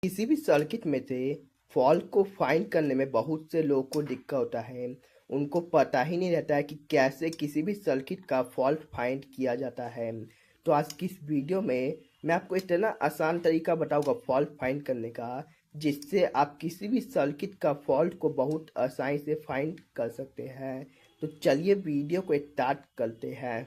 किसी भी सर्किट में से फॉल्ट को फाइंड करने में बहुत से लोगों को दिक्कत होता है। उनको पता ही नहीं रहता है कि कैसे किसी भी सर्किट का फॉल्ट फाइंड किया जाता है। तो आज की इस वीडियो में मैं आपको इतना आसान तरीका बताऊंगा फॉल्ट फाइंड करने का, जिससे आप किसी भी सर्किट का फॉल्ट को बहुत आसानी से फाइंड कर सकते हैं। तो चलिए वीडियो को स्टार्ट करते हैं।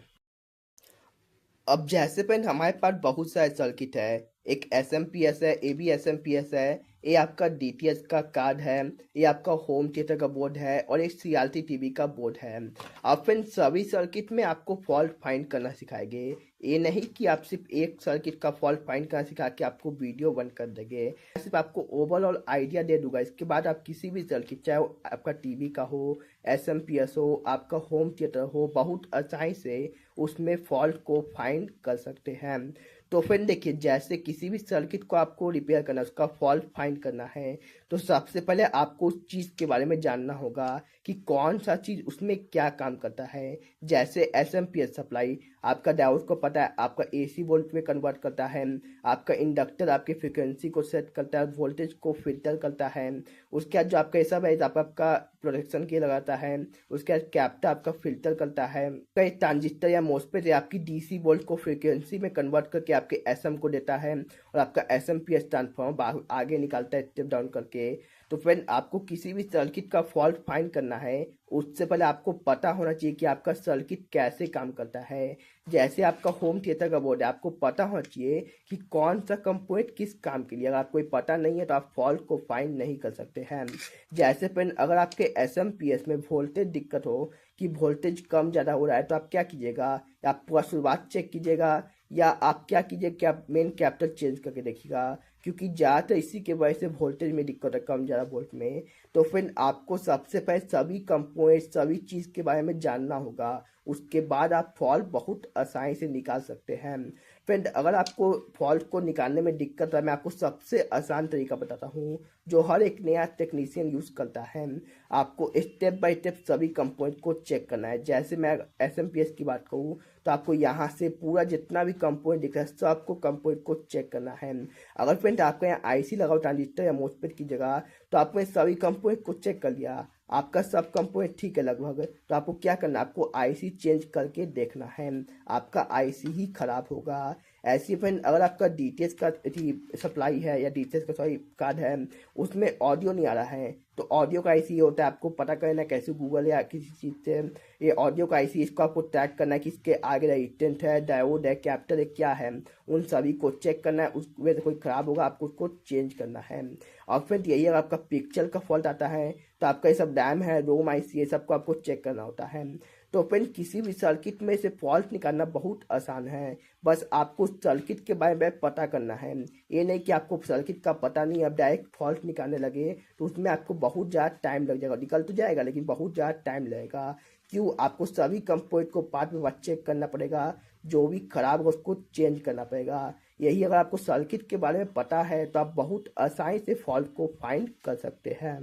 अब जैसे पेन हमारे पास बहुत सारे सर्किट है। एक एस एम पी एस है, A B S M P S है, ये आपका डी टी एच का कार्ड है, ये आपका होम थिएटर का बोर्ड है और एक C R T T V का बोर्ड है। अब फिर सभी सर्किट में आपको फॉल्ट फाइंड करना सिखाएंगे। ये नहीं कि आप सिर्फ एक सर्किट का फॉल्ट फाइंड करना सिखा के आपको वीडियो बंद कर देंगे। सिर्फ आपको ओवरऑल आइडिया दे दूंगा। इसके बाद आप किसी भी सर्किट, चाहे वो आपका टीवी का हो, एस एम पी एस हो, आपका होम थिएटर हो, बहुत आसानी से उसमें फॉल्ट को फाइंड कर सकते हैं। तो फिर देखिए, जैसे किसी भी सर्किट को आपको रिपेयर करना है, उसका फॉल्ट फाइंड करना है, तो सबसे पहले आपको उस चीज़ के बारे में जानना होगा कि कौन सा चीज़ उसमें क्या काम करता है। जैसे S M P S supply, आपका डायोड को पता है, आपका ए सी वोल्ट में कन्वर्ट करता है। आपका इंडक्टर आपकी फ्रिक्वेंसी को सेट करता है, वोल्टेज को फिल्टर करता है। उसके बाद जो आपका ये सब है, आपका प्रोटेक्शन के लगाता है। उसके बाद कैप्टा आपका फिल्टर करता है। कई ट्रांजिस्टर या मोस्फेट आपकी डीसी वोल्ट को फ्रीक्वेंसी में कन्वर्ट करके आपके एसएम को देता है और आपका एसएमपीएस ट्रांसफॉर्मर आगे निकालता है स्टेप डाउन करके। तो फ्रेंड, आपको किसी भी सर्किट का फॉल्ट फाइंड करना है, उससे पहले आपको पता होना चाहिए कि आपका सर्किट कैसे काम करता है। जैसे आपका होम थिएटर का बोर्ड है, आपको पता होना चाहिए कि कौन सा कंपोनेंट किस काम के लिए। अगर आपको पता नहीं है तो आप फॉल्ट को फाइंड नहीं कर सकते हैं। जैसे फ्रेंड, अगर आपके एस एम पी एस में वोल्टेज दिक्कत हो कि वोल्टेज कम ज़्यादा हो रहा है, तो आप क्या कीजिएगा, आप पूरा शुरुआत चेक कीजिएगा, या आप क्या कीजिए कि आप मेन कैपिटल चेंज करके देखिएगा। क्योंकि ज़्यादातर इसी के वजह से वोल्टेज में दिक्कत है, कम ज़्यादा वोल्ट में। तो फिर आपको सबसे पहले सभी कंपोनेंट, सभी चीज़ के बारे में जानना होगा। उसके बाद आप फॉल्ट बहुत आसानी से निकाल सकते हैं। फ्रेंड, अगर आपको फॉल्ट को निकालने में दिक्कत है, मैं आपको सबसे आसान तरीका बताता हूँ जो हर एक नया टेक्नीशियन यूज़ करता है। आपको स्टेप बाय स्टेप सभी कंपोनेंट को चेक करना है। जैसे मैं एस एम पी एस की बात करूँ, तो आपको यहाँ से पूरा जितना भी कंपोनेंट दिख रहा है, सबको कंपोनेंट को चेक करना है। अगर फ्रेंड आपका यहाँ आईसी लगाओ ट्रांजिस्टर या मोस्फेट की जगह, तो आपने सभी कंपोनेंट को चेक कर लिया, आपका सब कंपोनेंट ठीक है लगभग, तो आपको क्या करना है, आपको आईसी चेंज करके देखना है। आपका आईसी ही खराब होगा। ऐसी फ्रेंड, अगर आपका डीटीएच का सप्लाई है या डीटीएच का सॉरी कार्ड है, उसमें ऑडियो नहीं आ रहा है, तो ऑडियो का आईसी होता है। आपको पता करना कैसे, गूगल या किसी चीज़ से ये ऑडियो का आईसी, इसको आपको ट्रैक करना है कि इसके आगे रेजिस्टेंट है, डायोड है, कैपेसिटर है, क्या है, उन सभी को चेक करना है। उसमें से कोई खराब होगा, आपको उसको चेंज करना है। और फिर यही अगर आपका पिक्चर का फॉल्ट आता है, तो आपका ये सब डैम है, रोम आईसी, ये सबको आपको चेक करना होता है। तो फ्रेंड, किसी भी सर्किट में से फॉल्ट निकालना बहुत आसान है। बस आपको सर्किट के बारे में पता करना है। ये नहीं कि आपको सर्किट का पता नहीं, अब डायरेक्ट फॉल्ट निकालने लगे, तो उसमें आपको बहुत ज़्यादा टाइम लग जाएगा। निकल तो जाएगा लेकिन बहुत ज़्यादा टाइम लगेगा। क्यों, आपको सभी कंपोनेंट को पार्ट में बार चेक करना पड़ेगा, जो भी खराब होगा उसको चेंज करना पड़ेगा। यही अगर आपको सर्किट के बारे में पता है, तो आप बहुत आसानी से फॉल्ट को फाइंड कर सकते हैं।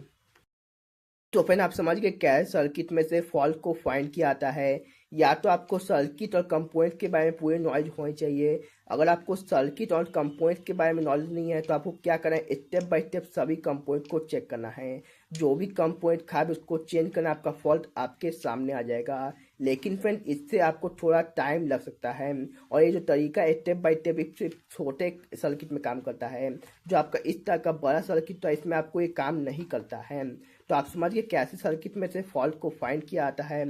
तो फिर आप समझ गए क्या है सर्किट में से फॉल्ट को फाइंड किया आता है। या तो आपको सर्किट और कंपोनेंट के बारे में पूरी नॉलेज होनी चाहिए। अगर आपको सर्किट और कंपोनेंट के बारे में नॉलेज नहीं है, तो आपको क्या करना है, स्टेप बाय स्टेप सभी कंपोनेंट को चेक करना है। जो भी कंपोनेंट खराब है उसको चेंज करना, आपका फॉल्ट आपके सामने आ जाएगा। लेकिन फ्रेंड, इससे आपको थोड़ा टाइम लग सकता है। और ये जो तरीका स्टेप बाय स्टेप सिर्फ छोटे सर्किट में काम करता है। जो आपका इस तरह का बड़ा सर्किट, तो इसमें आपको ये काम नहीं करता है। तो आप समझिए कैसे सर्किट में से फॉल्ट को फाइंड किया जाता है।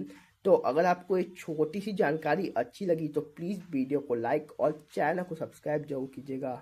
तो अगर आपको एक छोटी सी जानकारी अच्छी लगी, तो प्लीज़ वीडियो को लाइक और चैनल को सब्सक्राइब जरूर कीजिएगा।